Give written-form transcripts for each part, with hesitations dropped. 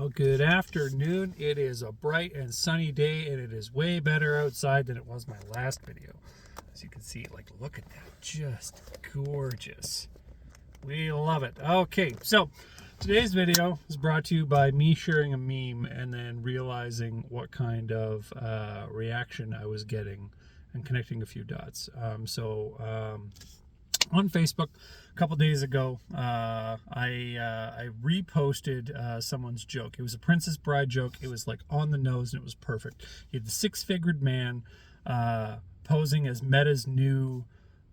Well, good afternoon. It is a bright and sunny day, and it is way better outside than it was my last video. As you can see, look at that. Just gorgeous. We love it. Okay, so today's video is brought to you by me sharing a meme and then realizing what kind of reaction I was getting and connecting a few dots. On Facebook a couple days ago, I reposted someone's joke. It was a Princess Bride joke. It was on the nose and it was perfect. You had the six-figured man posing as Meta's new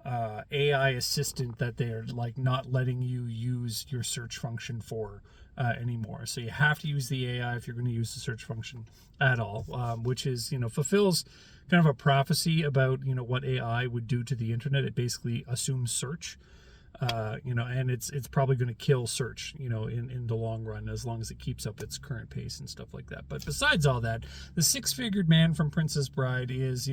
AI assistant that they're not letting you use your search function for anymore. So you have to use the AI if you're going to use the search function at all, which is, fulfills kind of a prophecy about, what AI would do to the internet. It basically assumes search, and it's probably going to kill search, in the long run, as long as it keeps up its current pace and stuff like that. But besides all that, the six-figured man from Princess Bride is,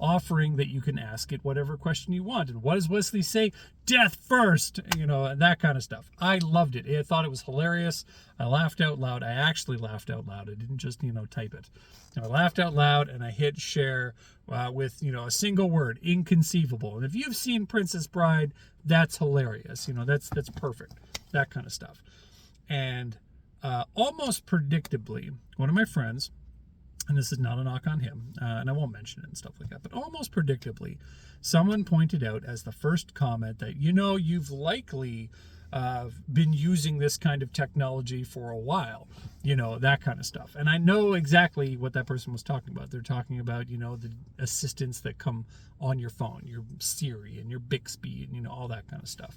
offering that you can ask it whatever question you want. And what does Wesley say? Death first, and that kind of stuff. I loved it. I thought it was hilarious. I laughed out loud. I actually laughed out loud. I didn't just, type it. I laughed out loud and I hit share with, a single word, inconceivable. And if you've seen Princess Bride, that's hilarious. That's perfect. That kind of stuff. And almost predictably, one of my friends, and this is not a knock on him, and I won't mention it and stuff like that, but almost predictably, someone pointed out as the first comment that, you've likely been using this kind of technology for a while, that kind of stuff. And I know exactly what that person was talking about. They're talking about, the assistants that come on your phone, your Siri and your Bixby and, all that kind of stuff.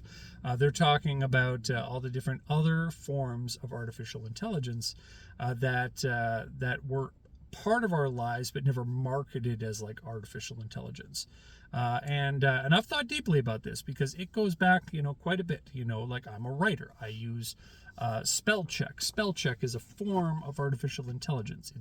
They're talking about all the different other forms of artificial intelligence that were part of our lives but never marketed as artificial intelligence. And I've thought deeply about this because it goes back, quite a bit. I'm a writer. I use spell check. Spell check is a form of artificial intelligence.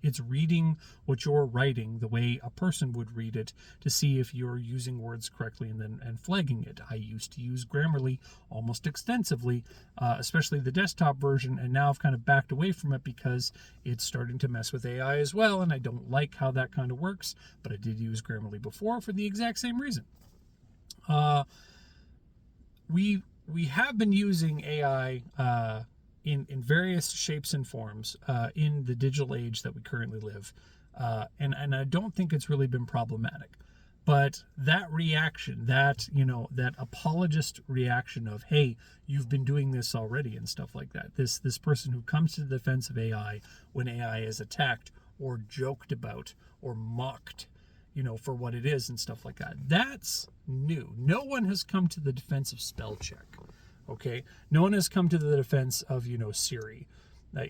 It's reading what you're writing the way a person would read it to see if you're using words correctly and flagging it. I used to use Grammarly almost extensively, especially the desktop version, and now I've kind of backed away from it because it's starting to mess with AI as well, and I don't like how that kind of works, but I did use Grammarly before for the exact same reason. We have been using AI in various shapes and forms in the digital age that we currently live, and I don't think it's really been problematic. But that reaction, that apologist reaction of, hey, you've been doing this already and stuff like that. This person who comes to the defense of AI when AI is attacked or joked about or mocked, for what it is and stuff like that. That's new. No one has come to the defense of spell check. Okay? No one has come to the defense of, Siri,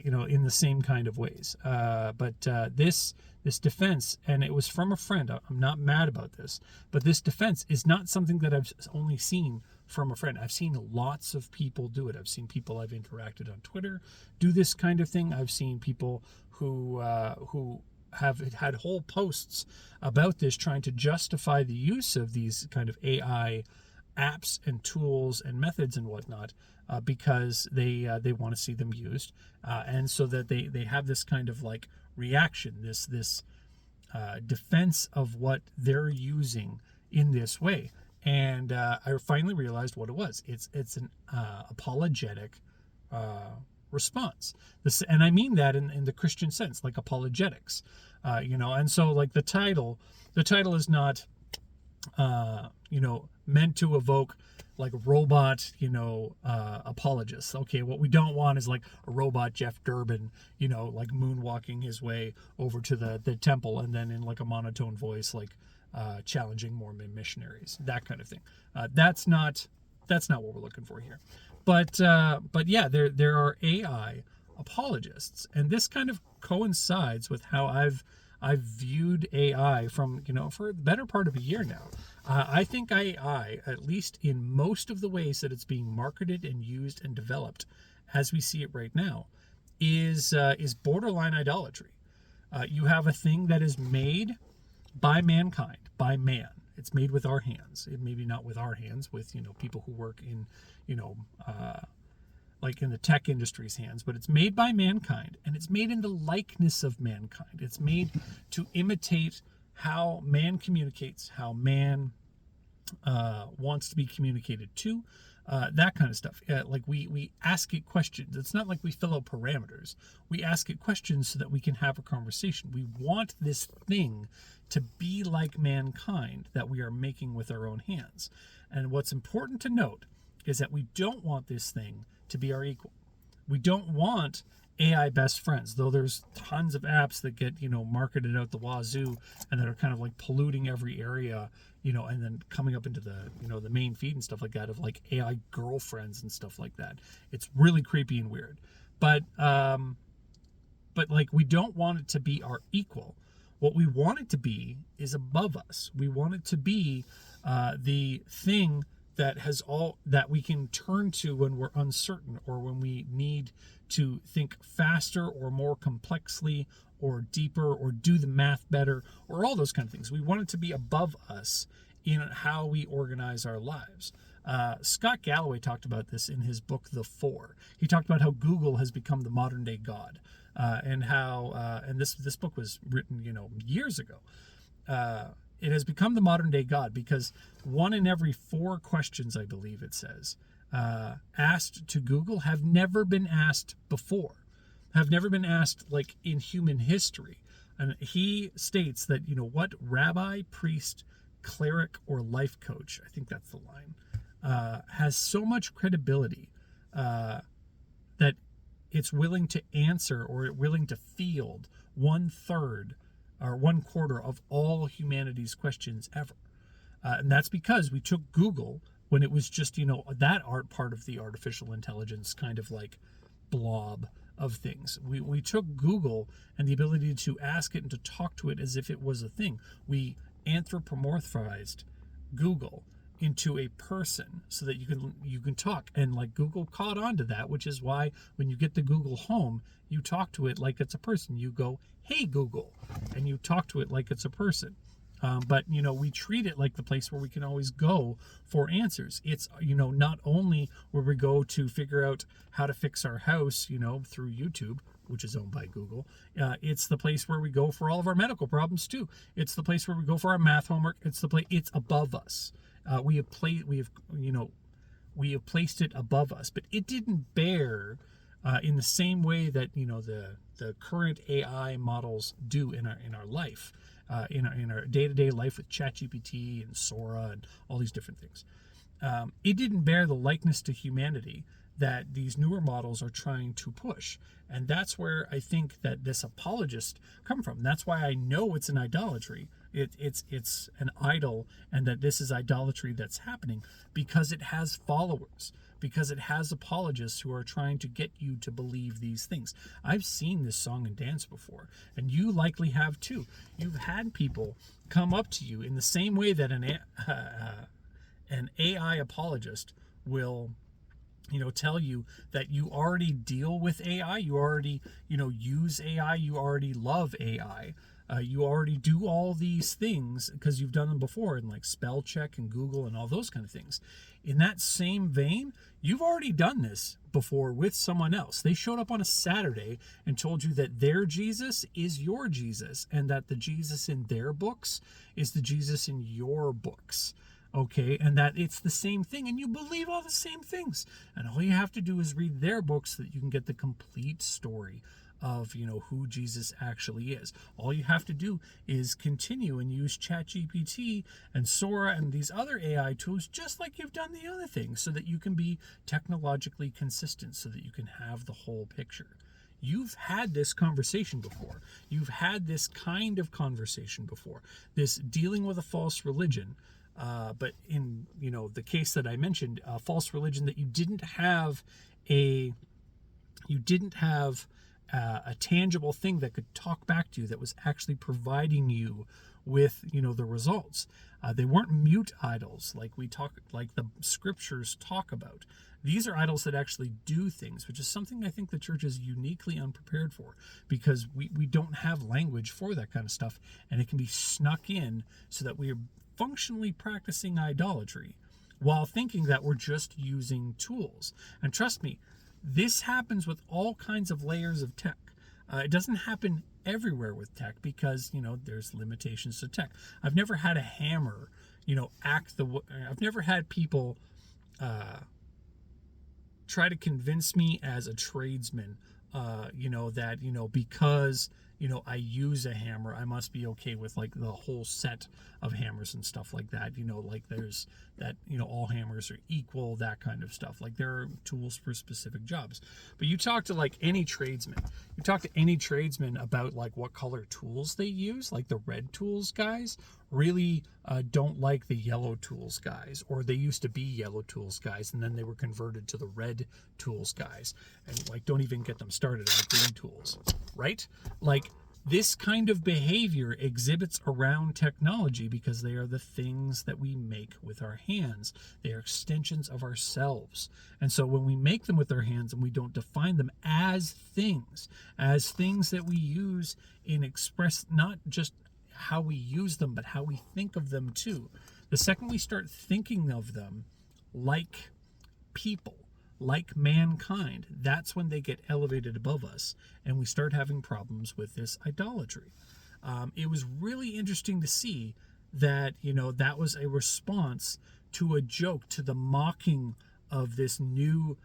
in the same kind of ways. But this defense, and it was from a friend, I'm not mad about this, but this defense is not something that I've only seen from a friend. I've seen lots of people do it. I've seen people I've interacted on Twitter do this kind of thing. I've seen people who have had whole posts about this, trying to justify the use of these kind of AI apps and tools and methods and whatnot, because they want to see them used, and so that they have this kind of reaction, this defense of what they're using in this way. And I finally realized what it was. It's an apologetic response. And I mean that in the Christian sense, like apologetics, and so the title is not meant to evoke robot apologists. Okay, what we don't want is a robot Jeff Durbin, moonwalking his way over to the temple and then in a monotone voice challenging Mormon missionaries, that kind of thing. That's not what we're looking for here. But yeah, there are AI apologists, and this kind of coincides with how I've viewed AI from for the better part of a year now. I think AI, at least in most of the ways that it's being marketed and used and developed, as we see it right now, is borderline idolatry. You have a thing that is made by mankind, by man. It's made with our hands. It maybe not with our hands, with people who work in like in the tech industry's hands, but it's made by mankind, and it's made in the likeness of mankind. It's made to imitate how man communicates, how man wants to be communicated to, that kind of stuff. Like we ask it questions. It's not like we fill out parameters. We ask it questions so that we can have a conversation. We want this thing to be like mankind that we are making with our own hands. And what's important to note is that we don't want this thing to be our equal. We don't want AI best friends, though there's tons of apps that get, marketed out the wazoo and that are kind of like polluting every area, and then coming up into the, the main feed and stuff like that of like AI girlfriends and stuff like that. It's really creepy and weird. But like, we don't want it to be our equal. What we want it to be is above us. We want it to be the thing that we can turn to when we're uncertain, or when we need to think faster or more complexly or deeper or do the math better, or all those kind of things. We want it to be above us in how we organize our lives. Scott Galloway talked about this in his book, The Four. He talked about how Google has become the modern day God, and how, and this book was written, years ago. It has become the modern day God because 1 in every 4 questions, I believe it says, asked to Google have never been asked before, have never been asked like in human history. And he states that, what rabbi, priest, cleric, or life coach, I think that's the line, has so much credibility that it's willing to answer, or willing to field 1/3 or 1/4 of all humanity's questions ever. And that's because we took Google when it was just, that art part of the artificial intelligence kind of like blob of things. We took Google and the ability to ask it and to talk to it as if it was a thing. We anthropomorphized Google into a person so that you can talk, and like Google caught on to that, which is why when you get the Google Home, you talk to it like it's a person. You go, "Hey Google," and you talk to it like it's a person. But we treat it like the place where we can always go for answers. It's not only where we go to figure out how to fix our house through YouTube, which is owned by Google. It's the place where we go for all of our medical problems too. It's the place where we go for our math homework. It's above us. We have placed it above us, but it didn't bear in the same way that the current AI models do in our life, in our day-to-day life with ChatGPT and Sora and all these different things. It didn't bear the likeness to humanity that these newer models are trying to push. And that's where I think that this apologist come from. That's why I know it's an idolatry. It's an idol, and that this is idolatry that's happening because it has followers, because it has apologists who are trying to get you to believe these things. I've seen this song and dance before, and you likely have too. You've had people come up to you in the same way that an AI apologist will tell you that you already deal with AI, you already use AI, you already love AI, you already do all these things because you've done them before, and like spell check and Google and all those kind of things. In that same vein, you've already done this before with someone else. They showed up on a Saturday and told you that their Jesus is your Jesus, and that the Jesus in their books is the Jesus in your books. Okay, and that it's the same thing, and you believe all the same things, and all you have to do is read their books so that you can get the complete story of who Jesus actually is. All you have to do is continue and use ChatGPT and Sora and these other AI tools just like you've done the other things, so that you can be technologically consistent, so that you can have the whole picture. You've had this conversation before. You've had this kind of conversation before. This dealing with a false religion. But in the case that I mentioned, a false religion that you didn't have a tangible thing that could talk back to you, that was actually providing you with the results. They weren't mute idols like the scriptures talk about. These are idols that actually do things, which is something I think the church is uniquely unprepared for, because we don't have language for that kind of stuff, and it can be snuck in so that we are functionally practicing idolatry while thinking that we're just using tools. And trust me, This happens with all kinds of layers of tech. It doesn't happen everywhere with tech because, there's limitations to tech. I've never had a hammer, I've never had people try to convince me as a tradesman, that, because, I use a hammer, I must be okay with like the whole set of hammers and stuff like that. Like there's that, all hammers are equal, that kind of stuff. Like there are tools for specific jobs. But you talk to like any tradesman, about like what color tools they use, like the red tools guys really don't like the yellow tools guys, or they used to be yellow tools guys and then they were converted to the red tools guys, and like don't even get them started on the green tools, right? Like this kind of behavior exhibits around technology because they are the things that we make with our hands. They are extensions of ourselves. And so when we make them with our hands and we don't define them as things that we use in express, not just how we use them, but how we think of them too. The second we start thinking of them like people, like mankind, that's when they get elevated above us and we start having problems with this idolatry. It was really interesting to see that, that was a response to a joke, to the mocking of this new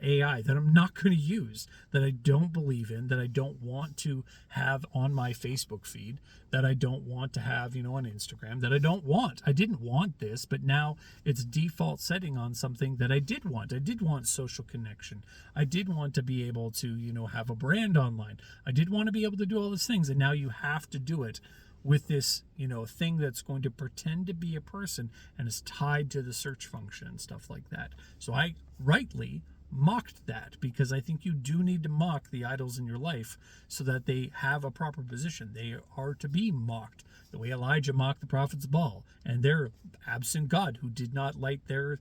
AI that I'm not going to use, that I don't believe in, that I don't want to have on my Facebook feed, that I don't want to have, on Instagram, that I don't want. I didn't want this, but now it's default setting on something that I did want. I did want social connection. I did want to be able to, have a brand online. I did want to be able to do all these things, and now you have to do it with this, thing that's going to pretend to be a person and is tied to the search function and stuff like that. So I rightly mocked that, because I think you do need to mock the idols in your life so that they have a proper position. They are to be mocked the way Elijah mocked the prophets of Baal and their absent God who did not light their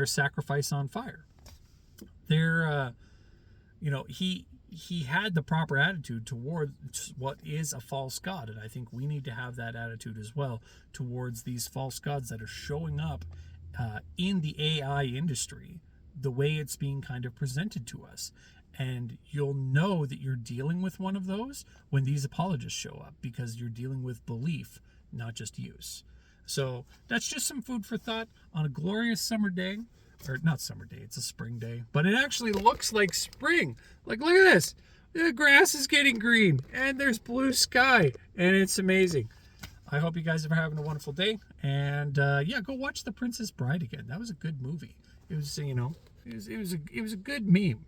sacrifice on fire. He had the proper attitude towards what is a false god, and I think we need to have that attitude as well towards these false gods that are showing up in the AI industry, the way it's being kind of presented to us. And you'll know that you're dealing with one of those when these apologists show up, because you're dealing with belief, not just use. So that's just some food for thought on a glorious summer day. Or not summer day, it's a spring day, but it actually looks like spring. Like, look at this. The grass is getting green and there's blue sky and it's amazing. I hope you guys are having a wonderful day. And go watch The Princess Bride again. That was a good movie. It was, it was a good meme.